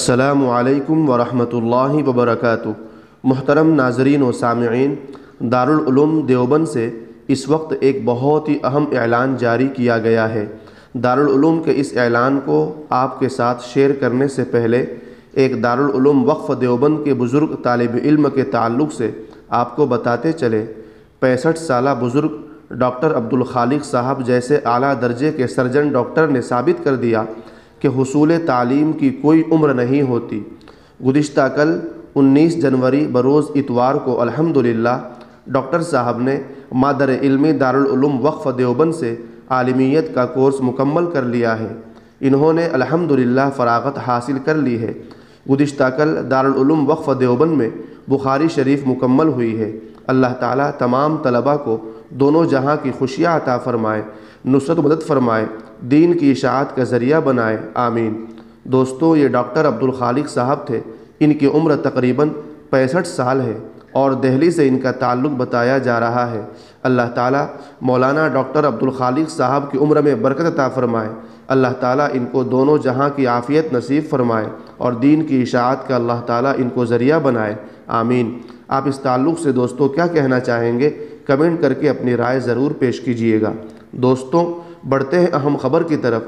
السلام علیکم ورحمۃ اللہ وبرکاتہ۔ محترم ناظرین و سامعین، دارالعلوم دیوبند سے اس وقت ایک بہت ہی اہم اعلان جاری کیا گیا ہے۔ دارالعلوم کے اس اعلان کو آپ کے ساتھ شیئر کرنے سے پہلے ایک دارالعلوم وقف دیوبند کے بزرگ طالب علم کے تعلق سے آپ کو بتاتے چلے۔ 65 سالہ بزرگ ڈاکٹر عبدالخالق صاحب جیسے اعلیٰ درجے کے سرجن ڈاکٹر نے ثابت کر دیا کہ حصول تعلیم کی کوئی عمر نہیں ہوتی۔ گزشتہ کل 19 جنوری بروز اتوار کو الحمدللہ ڈاکٹر صاحب نے مادر علمی دارالعلوم وقف دیوبند سے عالمیت کا کورس مکمل کر لیا ہے۔ انہوں نے الحمدللہ فراغت حاصل کر لی ہے۔ گزشتہ کل دارالعلوم وقف دیوبند میں بخاری شریف مکمل ہوئی ہے۔ اللہ تعالیٰ تمام طلباء کو دونوں جہاں کی خوشیاں عطا فرمائے، نصرت مدد فرمائے، دین کی اشاعت کا ذریعہ بنائے، آمین۔ دوستو، یہ ڈاکٹر عبدالخالق صاحب تھے۔ ان کی عمر تقریباً 65 سال ہے اور دہلی سے ان کا تعلق بتایا جا رہا ہے۔ اللہ تعالیٰ مولانا ڈاکٹر عبدالخالق صاحب کی عمر میں برکت عطا فرمائے۔ اللہ تعالیٰ ان کو دونوں جہاں کی عافیت نصیب فرمائے اور دین کی اشاعت کا اللہ تعالیٰ ان کو ذریعہ بنائے، آمین۔ آپ اس تعلق سے دوستو کیا کہنا چاہیں گے؟ کمنٹ کر کے اپنی رائے ضرور پیش کیجیے گا۔ دوستوں، بڑھتے ہیں اہم خبر کی طرف۔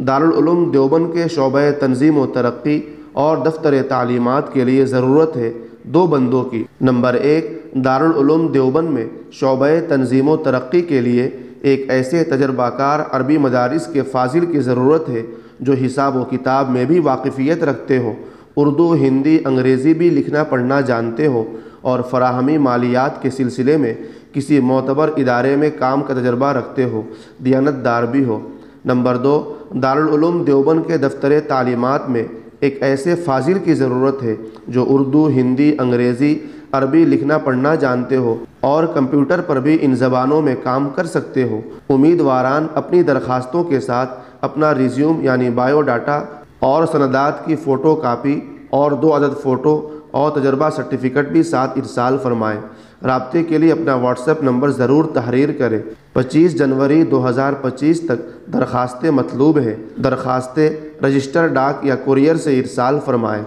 دارالعلوم دیوبند کے شعبہ تنظیم و ترقی اور دفتر تعلیمات کے لیے ضرورت ہے 2 بندوں کی۔ نمبر 1، دارالعلوم دیوبند میں شعبہ تنظیم و ترقی کے لیے ایک ایسے تجربہ کار عربی مدارس کے فاضل کی ضرورت ہے جو حساب و کتاب میں بھی واقفیت رکھتے ہو، اردو، ہندی، انگریزی بھی لکھنا پڑھنا جانتے ہو اور فراہمی مالیات کے سلسلے میں کسی معتبر ادارے میں کام کا تجربہ رکھتے ہو، دیانت دار بھی ہو۔ نمبر 2، دارالعلوم دیوبند کے دفتر تعلیمات میں ایک ایسے فاضل کی ضرورت ہے جو اردو، ہندی، انگریزی، عربی لکھنا پڑھنا جانتے ہو اور کمپیوٹر پر بھی ان زبانوں میں کام کر سکتے ہو۔ امیدواران اپنی درخواستوں کے ساتھ اپنا ریزیوم یعنی بایو ڈاٹا اور سندات کی فوٹو کاپی اور 2 عدد فوٹو اور تجربہ سرٹیفکیٹ بھی ساتھ ارسال فرمائیں۔ رابطے کے لیے اپنا واٹس ایپ نمبر ضرور تحریر کریں۔ 25 جنوری 2025 تک درخواستیں مطلوب ہیں۔ درخواستیں رجسٹر ڈاک یا کوریئر سے ارسال فرمائیں۔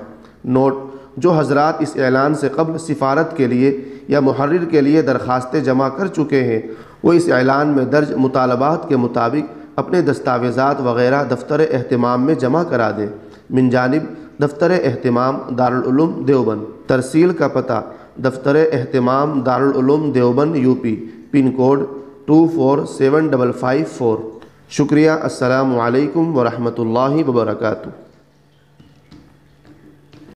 نوٹ: جو حضرات اس اعلان سے قبل سفارت کے لیے یا محرر کے لیے درخواستیں جمع کر چکے ہیں، وہ اس اعلان میں درج مطالبات کے مطابق اپنے دستاویزات وغیرہ دفتر اہتمام میں جمع کرا دیں۔ من جانب دفتر اہتمام دارالعلوم دیوبند۔ ترسیل کا پتہ: دفتر اہتمام دارالعلوم دیوبند UP، پن کوڈ 247554۔ شکریہ۔ السلام علیکم ورحمۃ اللہ وبرکاتہ۔